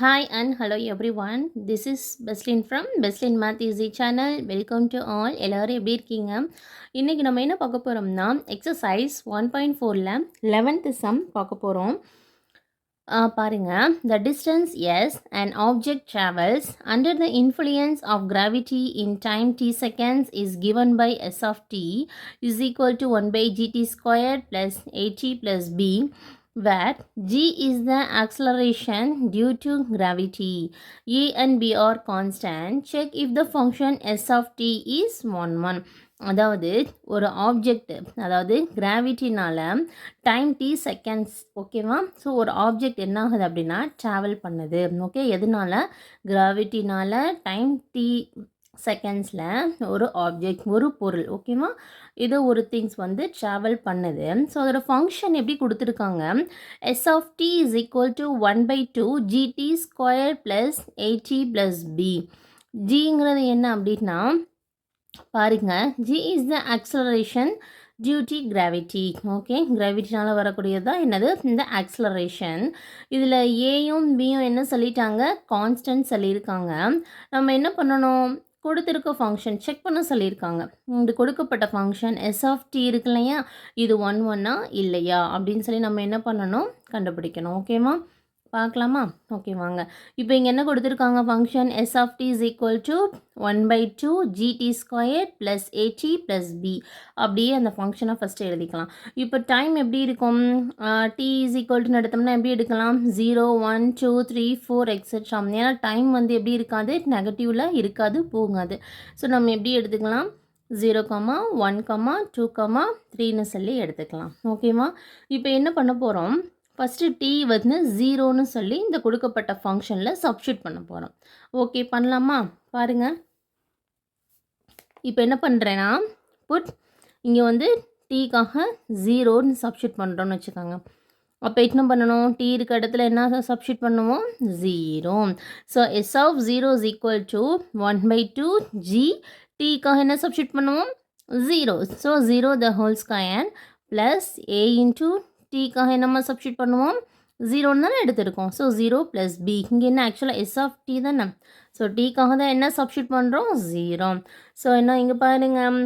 Hi and hello everyone. This is Beslin from Beslin Math Easy channel. Welcome to all. எல்லாரும் எப்படி இருக்கீங்க? இன்னைக்கு நம்ம என்ன பார்க்க போறோம்னா எக்ஸசைஸ் 1.4ல 11th sum பார்க்க போறோம். பாருங்க, the distance s an object travels under the influence of gravity in time t seconds is given by s of t is equal to 1 by gt squared plus at plus b, where g is the acceleration due to gravity. A and b are constant. Check if the function s of t is 1. அதாவது ஒரு object, அதாவது கிராவிட்டினால time D seconds, ஓகேவா? So ஒரு object என்ன ஆகுது அப்படின்னா travel பண்ணுது. Okay, எதனால? கிராவிட்டினால டைம் டி செகண்ட்ஸில் ஒரு ஆப்ஜெக்ட், ஒரு பொருள், ஓகேவா? இது ஒரு திங்ஸ் வந்து ட்ராவல் பண்ணுது. ஸோ அதோட ஃபங்க்ஷன் எப்படி கொடுத்துருக்காங்க? S of T is equal to 1/2 GT square plus AT plus B. ஜிங்கிறது என்ன அப்படின்னா பாருங்க, G is the acceleration due to gravity. Okay, கிராவிட்டினால் வரக்கூடியது தான் என்னது? இந்த ஆக்சலரேஷன். இதில் ஏயும் பியும் என்ன சொல்லிட்டாங்க? கான்ஸ்டன்ட் சொல்லியிருக்காங்க. நம்ம என்ன பண்ணணும்? கொடுத்துருக்க ஃபங்க்ஷன் செக் பண்ண சொல்லியிருக்காங்க. இந்த கொடுக்கப்பட்ட ஃபங்க்ஷன் எஸ் ஆஃப் டி இருக்கு இல்லையா, இது 1 இல்லையா அப்படின்னு சொல்லி நம்ம என்ன பண்ணணும்? கண்டுபிடிக்கணும். ஓகேவா? பார்க்கலாமா? ஓகே, வாங்க. இப்போ இங்கே என்ன கொடுத்துருக்காங்க? Function S of T is equal to 1/2 GT square plus AT plus B. அப்படியே அந்த ஃபங்க்ஷனை ஃபஸ்ட்டு எழுதிக்கலாம். இப்போ டைம் எப்படி இருக்கும்? டி இஸ் ஈக்குவல் டு எடுத்தோம்னா எப்படி எடுக்கலாம்? 0 1 2 3 4 எக்ஸெட்ரா. ஏன்னா டைம் வந்து எப்படி இருக்காது? நெகட்டிவில் இருக்காது, போகாது. ஸோ நம்ம எப்படி எடுத்துக்கலாம்? 0, 1, 2, 3ன்னு சொல்லி எடுத்துக்கலாம். ஓகேவா? இப்போ என்ன பண்ண போகிறோம்? ஃபஸ்ட்டு டி வந்து 0ன்னு சொல்லி இந்த கொடுக்கப்பட்ட ஃபங்க்ஷனில் சப்ஸ்டியூட் பண்ண போகிறோம். ஓகே, பண்ணலாமா? பாருங்கள். இப்போ என்ன பண்ணுறேன்னா இங்கே வந்து டீக்காக 0ன்னு சப்ஸ்டியூட் பண்ணுறோன்னு வச்சுக்கோங்க. அப்போ என்ன பண்ணணும்? டி இருக்க இடத்துல என்ன சப்ஸ்டியூட் பண்ணுவோம்? 0. So S of 0 is equal to 1/2 G. டீக்காக என்ன சப்ஸ்டியூட் பண்ணுவோம்? 0. So 0 the whole square plus A into டீக்காக நம்ம சப்ஸ்டியூட் பண்ணுவோம்? 0ன்னு தானே எடுத்திருக்கோம். So 0 plus B. இங்கே என்ன? ஆக்சுவலாக எஸ் ஆஃப் டி தானே. ஸோ டீக்காக தான் என்ன சப்ஸ்டியூட் பண்ணுறோம்? 0. ஸோ என்ன இங்கே பாருங்கள்,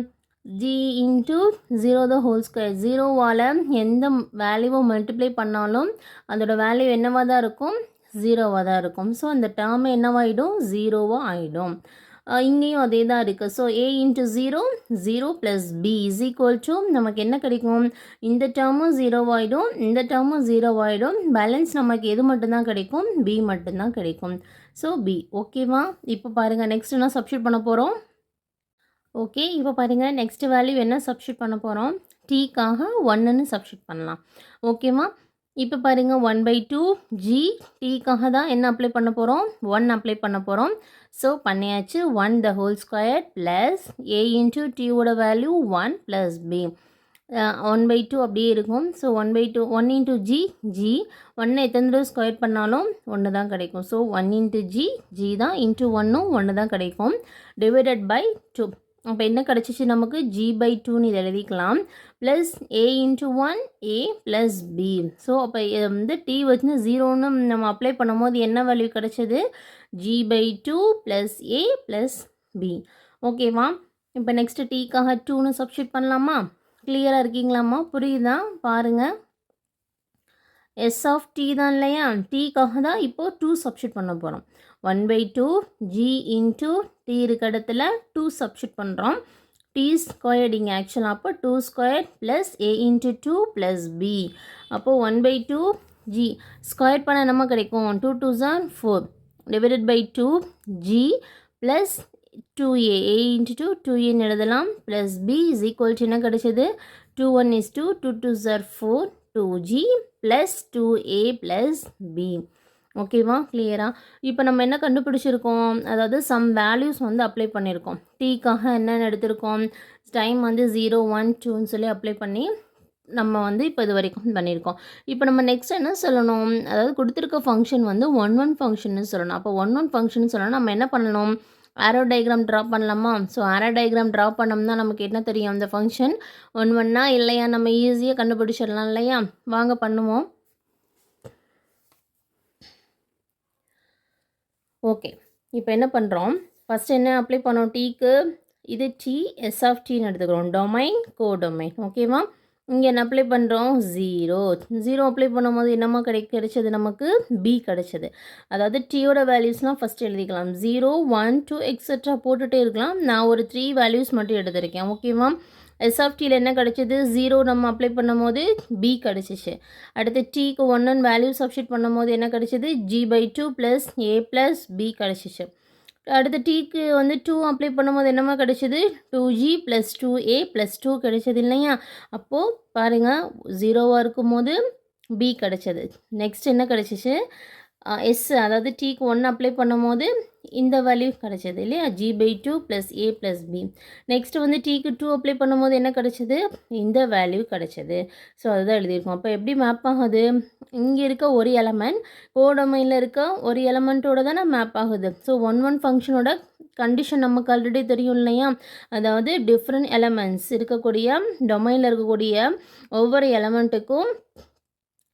G into 0 the whole square. 0வால் எந்த வேல்யூவை மல்டிப்ளை பண்ணாலும் அதோட வேல்யூ என்னவாக தான் இருக்கும்? 0வாக தான் இருக்கும். ஸோ அந்த டேர்ம் என்னவாகிடும்? 0வாக ஆகிடும். இங்கேயும் அதே தான் இருக்குது. So A into 0 0 plus B is equal to நமக்கு என்ன கிடைக்கும்? இந்த டேர்மும் 0 ஆகிடும், இந்த டேர்மும் 0 ஆகிடும். பேலன்ஸ் நமக்கு எது மட்டும்தான் கிடைக்கும்? பி மட்டும்தான் கிடைக்கும். So B. ஓகேவா? இப்போ பாருங்கள், நெக்ஸ்ட் என்ன சப்ஸ்டியூட் பண்ண போகிறோம்? ஓகே, இப்போ பாருங்கள், நெக்ஸ்ட் வேல்யூ என்ன சப்ஸ்டியூட் பண்ண போகிறோம்? டீக்காக 1ன்னு சப்ஸ்டியூட் பண்ணலாம். ஓகேவா? இப்போ பாருங்கள், 1/2 ஜி. டீக்காக தான் என்ன அப்ளை பண்ண போகிறோம்? 1 அப்ளை பண்ண போகிறோம். ஸோ பண்ணியாச்சு. 1 the whole square plus A into டியோட வேல்யூ 1 ப்ளஸ் பி. 1/2 அப்படியே இருக்கும். So 1/2 1 into G. ஜி 1 எத்தனை தடவை ஸ்கொயர் பண்ணாலும் 1 தான் கிடைக்கும். So 1 into G. ஜி தான் இன்ட்டு 1ம் 1 தான் கிடைக்கும். Divided by 2. அப்போ என்ன கிடச்சிச்சு நமக்கு? g/2ன்னு இதை எழுதிக்கலாம். Plus A into 1 A plus B. So அப்போ வந்து டி வச்சு 0ன்னு நம்ம அப்ளை பண்ணும்போது என்ன வேல்யூ கிடச்சது? g/2 plus A plus B. ஓகேவா? இப்போ நெக்ஸ்ட்டு டீக்காக 2ன்னு சப்ஸ்டியூட் பண்ணலாமா? கிளியராக இருக்கீங்களாம்மா? புரியுதா? பாருங்கள், எஸ் ஆஃப் டி தான் இல்லையா? டீக்காக தான் இப்போது 2 சப்ஸ்டியூட் பண்ண போகிறோம். 1/2 ஜி இன்ட்டு டி இருக்க இடத்துல 2 சப்ஸ்டியூட் பண்ணுறோம். டி ஸ்கொயர்டிங்க ஆக்சுவலாக. அப்போ 2 square plus A into 2 plus B. அப்போது 1/2 ஜி ஸ்கொயர் பண்ண நம்ம கிடைக்கும் 2 2s are 4 divided by 2 G plus 2a. a into 2 2aன்னு எழுதலாம். Plus B is equal to என்ன கிடைச்சது? 2 1 is 2 2 2s are 4 2g plus 2a plus b. ஓகேவா? கிளியரா? இப்போ நம்ம என்ன கண்டுபிடிச்சிருக்கோம்? அதாவது சம் வேல்யூஸ் வந்து அப்ளை பண்ணியிருக்கோம். டீக்காக என்னென்னு எடுத்திருக்கோம்? டைம் வந்து 0 1 2ன்னு சொல்லி அப்ளை பண்ணி நம்ம வந்து இப்போ இது வரைக்கும் பண்ணியிருக்கோம். இப்போ நம்ம நெக்ஸ்ட் என்ன சொல்லணும்? அதாவது கொடுத்துருக்க ஃபங்க்ஷன் வந்து 1 ஃபங்க்ஷன்னு சொல்லணும். அப்போ 1 ஃபங்க்ஷன் சொல்லணும். நம்ம என்ன பண்ணணும்? ஆரோ டயக்ராம் ட்ரா பண்ணலாமா? ஸோ ஆரோ டயக்ராம் ட்ரா பண்ணோம்னா நமக்கு என்ன தெரியும்? அந்த ஃபங்க்ஷன் 1 இல்லையா நம்ம ஈஸியாக கண்டுபிடிச்சிடலாம் இல்லையா? வாங்க பண்ணுவோம். ஓகே. இப்போ என்ன பண்ணுறோம், ஃபஸ்ட் என்ன அப்ளை பண்ணோம் டீக்கு, இது டி எஸ் ஆஃப் டீன்னு எடுத்துக்கிறோம். டொமைன் கோடொமைன் ஓகேவா. இங்கே என்ன அப்ளை பண்ணுறோம், 0 0 அப்ளை பண்ணும்போது என்னம்மா கிடைச்சது நமக்கு, பி கிடைச்சது. அதாவது டீயோட வேல்யூஸ்லாம் ஃபஸ்ட் எழுதிக்கலாம். 0 1 2 எக்ஸெட்ரா போட்டுகிட்டே இருக்கலாம். நான் ஒரு 3 வேல்யூஸ் மட்டும் எடுத்திருக்கேன் ஓகேவா. எஸ் ஆஃப் டீயில் என்ன கிடச்சிது, 0 நம்ம அப்ளை பண்ணும்போது பி கிடச்சிச்சு. அடுத்து டீக்கு 1 வேல்யூ சப்ஸ்டிட் பண்ணும்போது என்ன கிடச்சிது, g/2 plus A plus B கிடச்சிச்சு. அடுத்து டீக்கு வந்து 2 அப்ளை பண்ணும்போது என்னமா கிடச்சிது, 2g ப்ளஸ் 2a ப்ளஸ் 2 கிடைச்சது இல்லையா. அப்போது பாருங்கள் 0வாக இருக்கும்போது பி கிடச்சது. நெக்ஸ்ட் என்ன கிடச்சிச்சு, எஸ் அதாவது டீக்கு 1 அப்ளை பண்ணும்போது இந்த வேல்யூ கிடச்சது இல்லையா, g/2 plus A plus B. Next வந்து டீக்கு 2 அப்ளை பண்ணும்போது என்ன கிடச்சிது, இந்த வேல்யூ கிடச்சிது. ஸோ அதுதான் எழுதியிருக்கோம். அப்போ எப்படி மேப் ஆகுது, இங்கே இருக்க ஒரு எலமெண்ட் கோடொமைனில் இருக்க ஒரு எலமெண்ட்டோட தானே மேப் ஆகுது. ஸோ 1 ஃபங்க்ஷனோட கண்டிஷன் நமக்கு ஆல்ரெடி தெரியும் இல்லையா. அதாவது டிஃப்ரெண்ட் எலமெண்ட்ஸ் இருக்கக்கூடிய டொமைனில் இருக்கக்கூடிய ஒவ்வொரு எலமெண்ட்டுக்கும்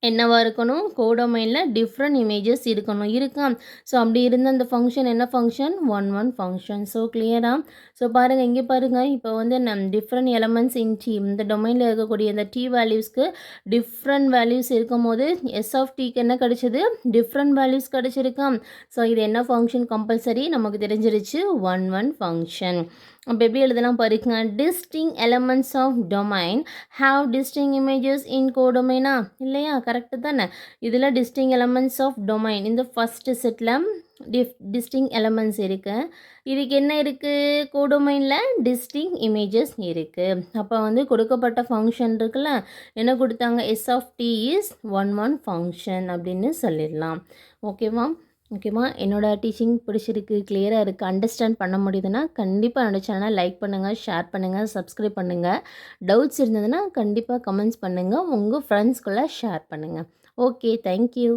என்னவாக இருக்கணும், கோடொமைனில் டிஃப்ரெண்ட் இமேஜஸ் இருக்கா. ஸோ அப்படி இருந்த அந்த ஃபங்க்ஷன் என்ன ஃபங்க்ஷன், 1 ஃபங்க்ஷன். ஸோ கிளியரா. ஸோ பாருங்கள் இங்கே பாருங்கள், இப்போ வந்து டிஃப்ரெண்ட் எலமெண்ட்ஸ் இன் டி, இந்த டொமைனில் இருக்கக்கூடிய இந்த டி வேல்யூஸ்க்கு டிஃப்ரெண்ட் வேல்யூஸ் இருக்கும் போது எஸ் ஆஃப் டிக்கு என்ன கிடச்சிது, டிஃப்ரெண்ட் வேல்யூஸ் கிடச்சிருக்கா. ஸோ இது என்ன ஃபங்க்ஷன் கம்பல்சரி நமக்கு தெரிஞ்சிருச்சு, 1 ஃபங்க்ஷன். அப்போ எப்படி எழுதலாம் பாருங்க, distinct elements of domain have distinct images in கோடொமைனா இல்லையா, கரெக்டு தானே. இதில் டிஸ்டிங் எலமெண்ட்ஸ் ஆஃப் டொமைன் இந்த ஃபஸ்ட்டு செட்டில் டிஸ்டிங் எலமெண்ட்ஸ் இருக்குது. இதுக்கு என்ன இருக்குது, கோடொமைனில் டிஸ்டிங் இமேஜஸ் இருக்குது. அப்போ வந்து கொடுக்கப்பட்ட ஃபங்க்ஷன் இருக்குல்ல, என்ன கொடுத்தாங்க, S of T is 1 function அப்படின்னு சொல்லிடலாம். ஓகேவா. ஓகேம்மா, என்னோடய டீச்சிங் பிடிச்சிருக்கு, கிளியராக இருக்குது, அண்டர்ஸ்டாண்ட் பண்ண முடியுதுன்னா கண்டிப்பாக என்னோடய சேனலை லைக் பண்ணுங்கள், ஷேர் பண்ணுங்கள், சப்ஸ்கிரைப் பண்ணுங்கள். டவுட்ஸ் இருந்ததுன்னா கண்டிப்பாக கமெண்ட்ஸ் பண்ணுங்கள், உங்கள் ஃப்ரெண்ட்ஸ்குள்ளே ஷேர் பண்ணுங்கள். Okay, thank you.